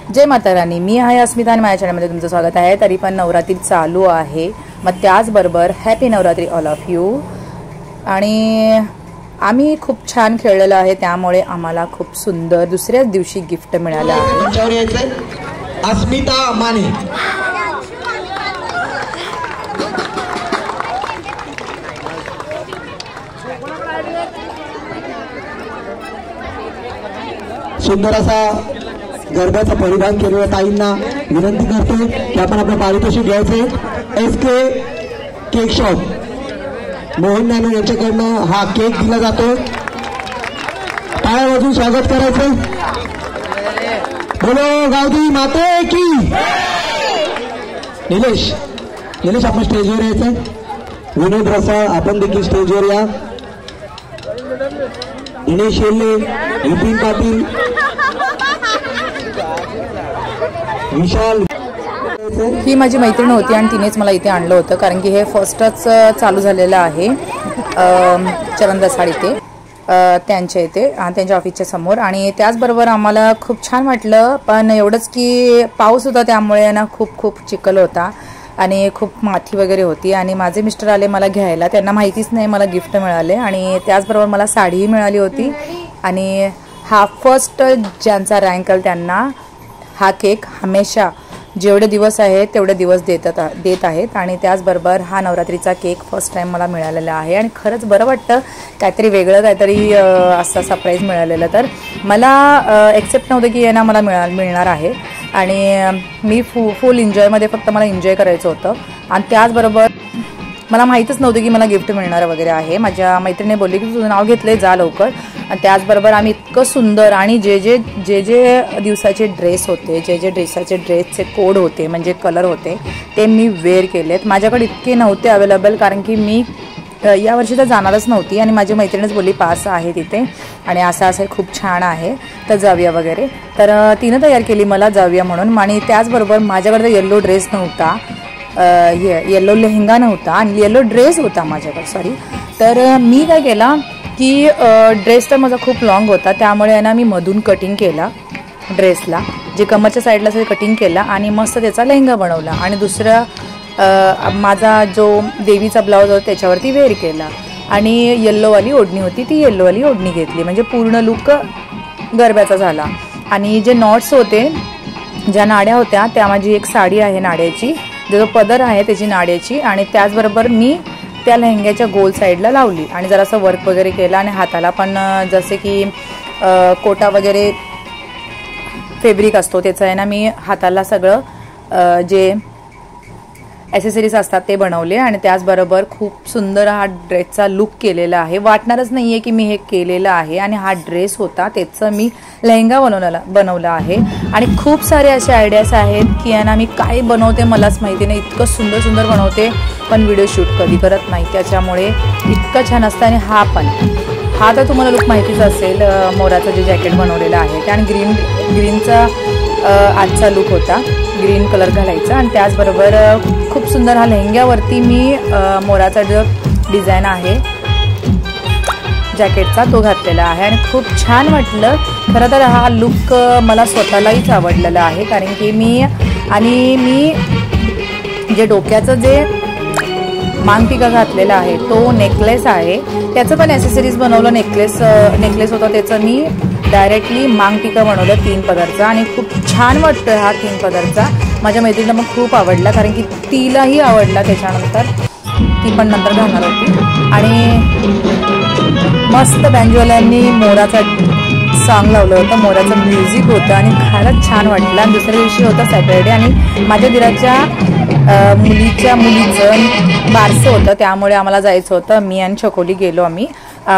जय माता राणी, मी आहे अस्मिता आणि माझ्या चॅनलमध्ये तुमचं स्वागत आहे। तरी पण नवरात्री चालू आहे, मग त्याचबरोबर happy Navratri all of you. आणि आम्ही खूप छान खेळलेलो आहे, त्यामुळे आम्हाला खूप सुंदर दुसऱ्याच दिवशी गिफ्ट मिळालं आहे। अस्मिता माने सुंदर असा गरब्याचा परिधान केलेल्या ताईंना विनंती करतो की आपण आपलं पारितोषिक घ्यायचे। SK केक शॉप मोहन नानू यांच्याकडनं हा केक दिला जातो, टाळ्या वाजवून स्वागत करायचं। बोलो गावदी माते की। निलेश आपण स्टेजवर यायचं। विनोद रसाळ आपण देखील स्टेजवर या। दिनेश शेल्ले, विपिन पाटील, विशाल। ही माझी मैत्रीण होती आणि तिनेच मला इथे आणलं होतं, कारण की हे फर्स्टच चालू झालेलं आहे चरण रसाळ इथे त्यांच्या इथे त्यांच्या ऑफिसच्या समोर। आणि त्याचबरोबर आम्हाला खूप छान वाटलं, पण एवढंच की पाऊस होता त्यामुळे ना खूप चिखल होता आणि खूप माती वगैरे होती। आणि माझे मिस्टर आले मला घ्यायला, त्यांना माहितीच नाही मला गिफ्ट मिळाले। आणि त्याचबरोबर मला साडीही मिळाली होती। आणि हा फर्स्ट ज्यांचा रँक आला त्यांना हा केक हमेशा जेवढे दिवस आहेत तेवढे दिवस देत आहेत। आणि त्याचबरोबर हा नवरात्रीचा केक फर्स्ट टाइम मला मिळालेला आहे आणि खरंच बरं वाटतं, काहीतरी वेगळं काहीतरी असं सरप्राईज मिळालेलं। तर मला एक्सेप्ट नव्हतं की यांना मला मिळणार आहे आणि मी फुल एन्जॉयमध्ये फक्त मला एन्जॉय करायचं होतं। आणि त्याचबरोबर मला माहीतच नव्हतं की मला गिफ्ट मिळणार वगैरे आहे। माझ्या मैत्रिणीने बोलली की तुझं नाव घेतलंय, जा लवकर। आणि त्याचबरोबर आम्ही इतकं सुंदर आणि जे दिवसाचे ड्रेस होते, जे ड्रेसचे कोड होते म्हणजे कलर होते ते मी वेअर केलेत। माझ्याकडे इतके नव्हते अवेलेबल, कारण की मी यावर्षी तर जाणारच नव्हती आणि माझी मैत्रिणीच बोलली पास आहे तिथे आणि असं खूप छान आहे तर जाऊया वगैरे। तर तिनं तयार केली मला जाऊया म्हणून। आणि त्याचबरोबर माझ्याकडे येलो ड्रेस नव्हता, येलो लेहंगा नव्हता आणि येलो ड्रेस होता माझ्याकडे, सॉरी। तर मी काय केला की ड्रेस तर माझा खूप लॉंग होता, त्यामुळे ना मी मधून कटिंग केला ड्रेसला, जे कमरच्या साईडला असे कटिंग केला आणि मस्त त्याचा लेहंगा बनवला। आणि दुसरा माझा जो देवीचा ब्लाऊज होता त्याच्यावरती वेअर केला आणि येल्लोवाली ओढणी होती ती येल्लोवाली ओढणी घेतली, म्हणजे पूर्ण लुक गरब्याचा झाला। आणि जे नॉट्स होते, ज्या नाड्या होत्या, त्या माझी एक साडी आहे नाड्याची, जो पदर आहे त्याची नाड्याची। आणि त्याचबरोबर मी त्या लेहंग्याच्या गोल साईडला लावली आणि जरासं वर्क वगैरे केलं आणि हाताला पण जसे की कोटा वगैरे फॅब्रिक असतो त्याचं आहे ना, मी हाताला सगळं जे ॲसेसरीज असतात ते बनवले। आणि त्याचबरोबर खूप सुंदर हा ड्रेसचा लुक केलेला आहे, वाटणारच नाही आहे की मी हे केलेलं आहे। आणि हा ड्रेस होता त्याचं मी लेहंगा बनवला आहे। आणि खूप सारे असे आयडियाज आहेत की यांना मी काय बनवते मलाच माहिती नाही, इतकं सुंदर बनवते पण व्हिडिओ शूट कधी करत नाही, त्याच्यामुळे इतकं छान असतं। आणि हा तर तुम्हाला लुक माहितीच असेल, मोराचं जे जॅकेट बनवलेलं आहे ते, आणि ग्रीनचा आजचा लुक होता, ग्रीन कलर घालायचा। आणि त्याचबरोबर खूप सुंदर हा लेहंग्यावरती मी मोराचा जो डिझाईन आहे जॅकेटचा तो घातलेला आहे आणि खूप छान वाटलं। खरं तर हा लुक मला स्वतःलाहीच आवडलेला आहे, कारण की मी जे डोक्याचं जे मांगटिका घातलेला आहे तो नेकलेस आहे, त्याचं पण ॲसेसरीज बनवलं। नेकलेस होता त्याचं मी डायरेक्टली मांगटिका बनवलं 3 पदरचा आणि खूप छान वाटतं हा 3 पदरचा। माझ्या मैत्रिणीला मग खूप आवडला, कारण की तिलाही आवडला, त्याच्यानंतर ती पण नंतर घालणार होती। आणि मस्त बँजवाल्यांनी मोराचा सॉन्ग लावलं होतं, मोराचं म्युझिक होतं आणि खरंच छान वाटलं। आणि दुसऱ्या दिवशी होता सॅटर्डे आणि माझ्या दिराच्या मुलीचं बारसं होतं, त्यामुळे आम्हाला जायचं होतं। मी आणि छकोली गेलो आम्ही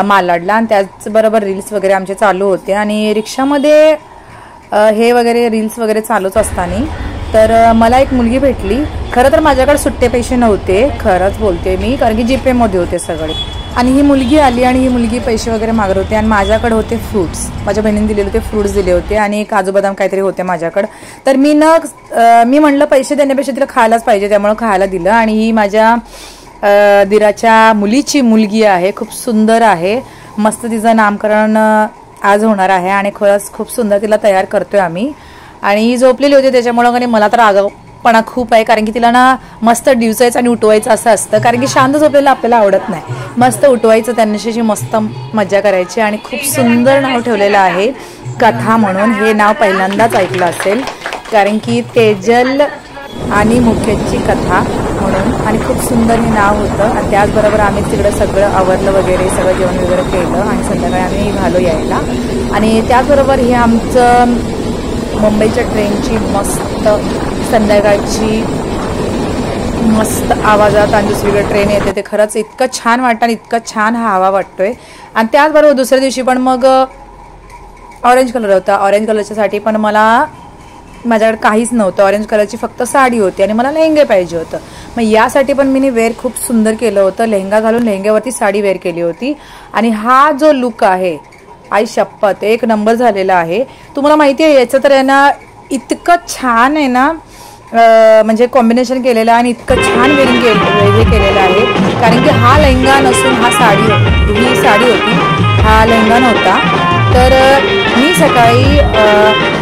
मालाडला आणि त्याचबरोबर रील्स वगैरे आमचे चालू होते आणि रिक्षामध्ये हे वगैरे रील्स वगैरे चालूच असताना तर मला एक मुलगी भेटली। खरं तर माझ्याकडे सुट्टे पैसे नव्हते, खरंच बोलते मी, कारण की जीपेमध्ये होते सगळे। आणि ही मुलगी आली आणि ही मुलगी पैसे वगैरे मागत होते आणि माझ्याकडे होते फ्रूट्स, माझ्या बहिणीने दिलेले होते, फ्रूट्स दिले होते आणि काजू बदाम काहीतरी होते माझ्याकडे। तर मी म्हणलं पैसे देण्यापेक्षा तिला खायलाच पाहिजे, त्यामुळे खायला दिलं। आणि ही माझ्या दिराच्या मुलीची मुलगी आहे, खूप सुंदर आहे, मस्त तिचं नामकरण आज होणार आहे आणि खरंच खूप सुंदर तिला तयार करतोय आम्ही। आणि झोपलेली होती त्याच्यामुळं मला तर आगाऊपणा खूप आहे, कारण की तिला ना मस्त डिवचायचं आणि उठवायचं असं असतं, कारण की शांत झोपलेलं आपल्याला आवडत नाही. मस्त उठवायचं, त्यांच्याशी मस्त मजा करायची. आणि खूप सुंदर नाव ठेवलेलं आहे कथा म्हणून. हे नाव पहिल्यांदाच ऐकलं असेल, कारण की तेजल आणि मुकेशची कथा म्हणून. आणि खूप सुंदर हे नाव होतं. आणि त्याचबरोबर आम्ही तिकडं सगळं आवरलं वगैरे, सगळं जेवण वगैरे केलं आणि संध्याकाळी आम्ही निघालो यायला. आणि त्याचबरोबर हे आमचं मुंबईच्या ट्रेनची मस्त संध्याकाळची मस्त आवाजात आणि दुसरीकडे ट्रेन येते, ते खरंच इतकं छान वाटतं आणि इतकं छान हा हवा वाटतोय. आणि त्याचबरोबर दुसऱ्या दिवशी पण मग ऑरेंज कलर होता. ऑरेंज कलरच्यासाठी पण माझ्याकडे काहीच नव्हतं, ऑरेंज कलरची फक्त साडी होती आणि मला लेहंगे पाहिजे होतं. मग यासाठी पण मी वेअर खूप सुंदर केलं होतं, लेहंगा घालून लेहंग्यावरती साडी वेअर केली होती. आणि हा जो लुक आहे, आई शपथ एक नंबर झालेला आहे. तुम्हाला माहिती आहे याचं तर आहे ना इतकं छान आहे ना, म्हणजे कॉम्बिनेशन केलेलं आहे आणि इतकं छान वेअरिंग हे केलेलं आहे, कारण की हा लेहंगा नसून ही साडी होती, हा लेहंगा नव्हता. तर मी सकाळी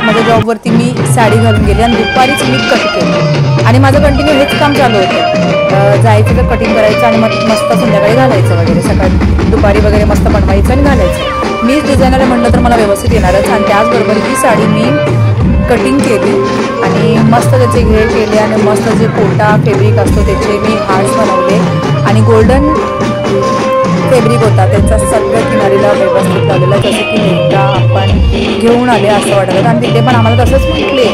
माझ्या जॉबवरती मी साडी घालून गेली आणि दुपारीच मी कट केलं. आणि माझं कंटिन्यू हेच काम चालू होतं, जायचं तर कटिंग करायचं आणि मस्त संध्याकाळी घालायचं वगैरे, सकाळी दुपारी वगैरे मस्त बनवायचं आणि घालायचं. मीच डिझायनर म्हटलं तर मला व्यवस्थित येणारच. आणि त्याचबरोबर ही साडी मी कटिंग केली आणि मस्त त्याचे घेर केले आणि मस्त जे कोटा फॅब्रिक असतो त्याचे मी हार्ट्स बनवले आणि गोल्डन फॅब्रिक होता त्याचा सगळ्या किनारीला व्यवस्थित लावलेला, जसं की लेहंगा आपण घेऊन आले असं वाटत होतं. आणि तिथे पण आम्हाला तसंच म्हटले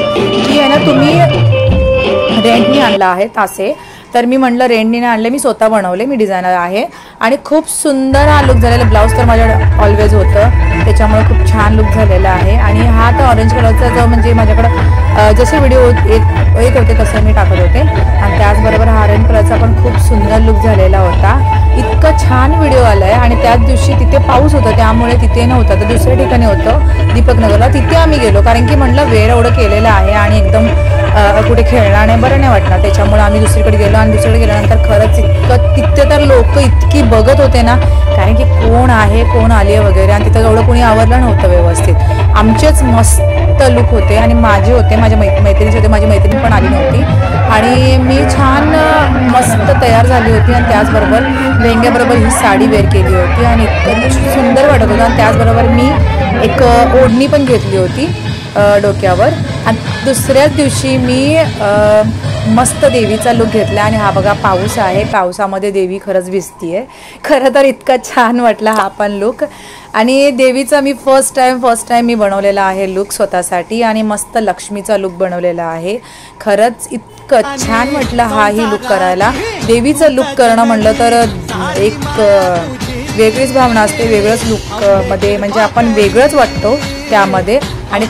की आहे ना तुम्ही रेंटनी आणला आहे तासे. तर मी म्हटलं रेंटनी नाही आणले, मी स्वतः बनवले, मी डिझायनर आहे. आणि खूप सुंदर हा लुक झालेला. ब्लाऊज तर माझ्याकडे ऑलवेज होतं, त्याच्यामुळे खूप छान लुक झालेला आहे. आणि हा तर ऑरेंज कलरचा जो म्हणजे माझ्याकडं जसे व्हिडिओ येत होते तसे मी टाकत होते. आणि त्याचबरोबर हा ऑरेंज कलरचा पण खूप सुंदर लुक झालेला होता. इतकं छान व्हिडिओ आला आहे. आणि त्याच दिवशी तिथे पाऊस होता, त्यामुळे तिथे नव्हतं, तर दुसऱ्या ठिकाणी होतं दीपकनगरला, तिथे आम्ही गेलो, कारण की म्हटलं वेळ एवढं केलेलं आहे आणि एकदम कुठे खेळणार नाही, बरं नाही वाटणार, त्याच्यामुळे आम्ही दुसरीकडे गेलो. आणि दुसरीकडे गेल्यानंतर खरंच इतकं तिथे तर लोक इतकी बघत होते ना, कारण की कोण आहे कोण आली आहे वगैरे. आणि तिथं एवढं कोणी आवरलं नव्हतं व्यवस्थित, आमचेच मस्त लुक होते आणि माझे होते, माझ्या मैत्रिणीचे होते, माझी मैत्रीण पण आली नव्हती. आणि मी छान मस्त तयार झाली होती आणि त्याचबरोबर लेहंग्याबरोबर ही साडी वेअर केली होती आणि इतकं सुंदर वाटत होतं. आणि त्याचबरोबर मी एक ओढणी पण घेतली होती डोक्यावर. आणि दुसऱ्याच दिवशी मी मस्त देवीचा लुक घेतला. आणि हा बघा पाऊस आहे, पावसामध्ये देवी खरंच भिजतीये. खरं तर इतका छान वाटला हा पण लुक. आणि देवीचा मी फर्स्ट टाइम मी बनवलेला आहे लुक स्वतःसाठी आणि मस्त लक्ष्मीचा लुक बनवलेला आहे. खरंच इतकं छान म्हटलं हाही लुक करायला. देवीचं लुक करणं म्हणलं तर एक वेगळीच भावना असते, वेगळंच लुकमध्ये, म्हणजे आपण वेगळंच वाटतो त्यामध्ये. आणि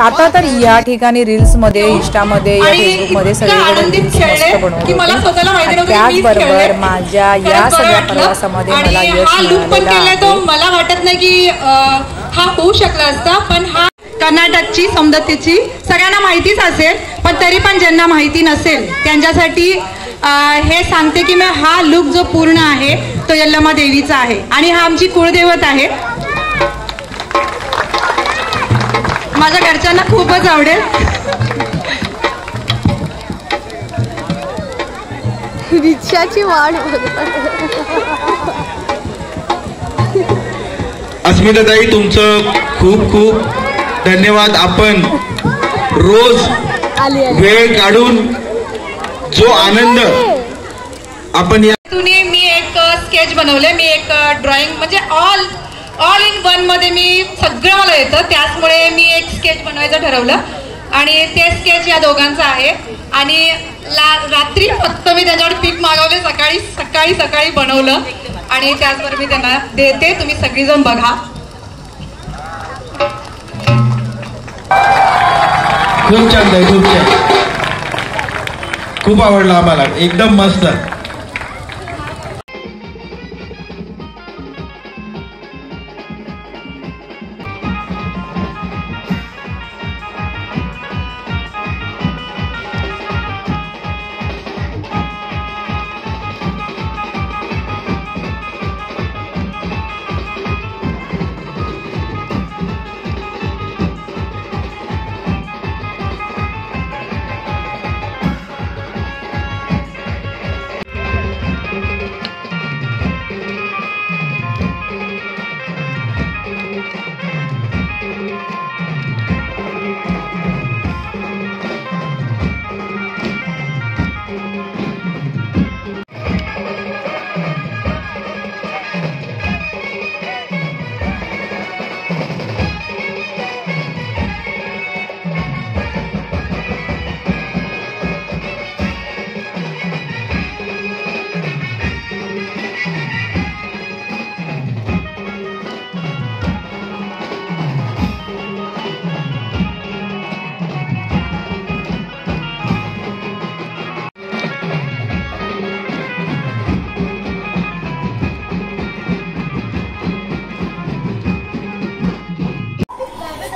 आता तर या ठिकाणी रील्समध्ये, इंस्टामध्ये, या फेसबुकमध्ये सगळीकडे मस्त बनवतो. त्याचबरोबर माझ्या या सगळ्या प्रवासामध्ये मला यश मिळालेलं. मला वाटत नाही की हा होऊ शकला असता, पण हा कर्नाटकची सौंदर्याची सगळ्यांना माहितीच असेल, पण तरी पण ज्यांना माहिती नसेल त्यांच्यासाठी हे सांगते की हा लुक जो पूर्ण आहे तो यल्लमा देवीचा आहे आणि हा आमची कुळदैवत आहे. माझ्या घरच्यांना खूपच आवडेल. रिक्षाची वाट अस्मिताताई, तुमचं खूप खूप धन्यवाद. आपण रोज वेळ काढून जो आनंद आपण मी एक स्केच बनवले, मी एक ड्रॉइंग म्हणजे ऑल इन वन मध्ये मी सगळं मला येतं, त्याचमुळे मी एक स्केच बनवायचं ठरवलं आणि ते स्केच या दोघांचं आहे. आणि रात्री फक्त मी त्यांच्यावर पीक मागवले, सकाळी बनवलं आणि त्याचबरोबर मी त्यांना देते, तुम्ही सगळीजण बघा. खूप छान आहे, खूप छान, खूप आवडला आम्हाला, एकदम मस्त.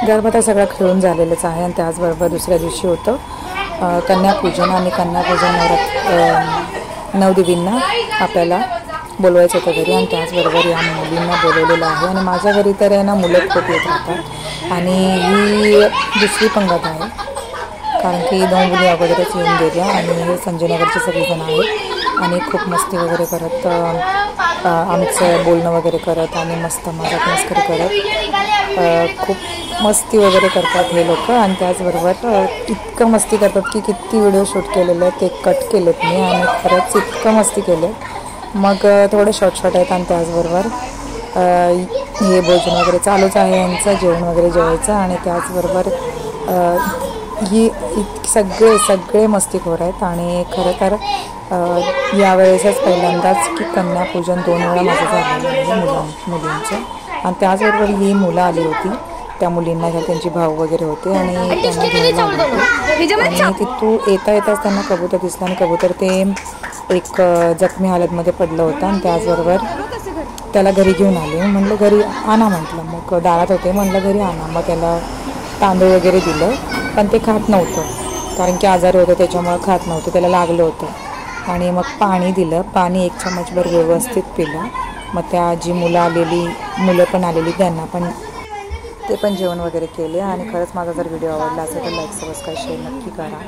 गरबा तर सगळं खेळून झालेलंच आहे आणि त्याचबरोबर दुसऱ्या दिवशी होतं कन्यापूजन आणि कन्यापूजन नवदेवींना आपल्याला बोलवायचं होतं घरी आणि त्याचबरोबर या मुलींना बोलवलेलं आहे. आणि माझ्या घरी तर आहे ना मुलं खूप येत राहतात आणि ही दुसरी पंगत आहे कारण की 2 मुली अगोदरच येऊन गेल्या आणि हे संजयनगरचे सगळेजण आहेत आणि खूप मस्ती वगैरे करत आमचं बोलणं वगैरे करत आणि मस्त मजाक मस्करी करत खूप मस्ती वगैरे करतात हे लोक. आणि त्याचबरोबर इतकं मस्ती करतात की किती व्हिडिओ शूट केलेले आहेत ते कट केलेत मी आणि खरंच इतकं मस्ती केले. मग थोडे शॉर्ट आहेत आणि त्याचबरोबर हे भोजन वगैरे चालूच आहे यांचं जेवण वगैरे जेवायचं. आणि त्याचबरोबर ही सगळे मस्तीखोर आहेत आणि खरं तर यावेळेसच पहिल्यांदाच की कन्यापूजन 2 वेळा माझं झालेलं आहे मुलींचं. आणि त्याचबरोबर ही मुलं आली होती त्या मुलींना त्यांचे भाऊ वगैरे होते आणि त्यांना घ्यायला आले होते. आणि तिथून येताच त्यांना कबूतर दिसलं आणि कबूतर ते एक जखमी हालतमध्ये पडलं होतं आणि त्याचबरोबर त्याला घरी घेऊन आले. म्हटलं घरी आणा म्हटलं. मग दारात होते म्हटलं घरी आणा. मग त्याला तांदूळ वगैरे दिलं पण ते खात नव्हतं कारण की आजारी होतं त्याच्यामुळं खात नव्हतं त्याला लागलं होतं. आणि मग पाणी दिलं. पाणी 1 चमचभर व्यवस्थित पिलं. मग त्या जी मुलं पण आलेली त्यांना पण ते पण जेवण वगैरे केले. आणि खरंच माझा जर व्हिडिओ आवडला असेल तर लाईक सबस्क्राईब शेअर नक्की करा.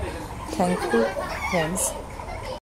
Thank you friends.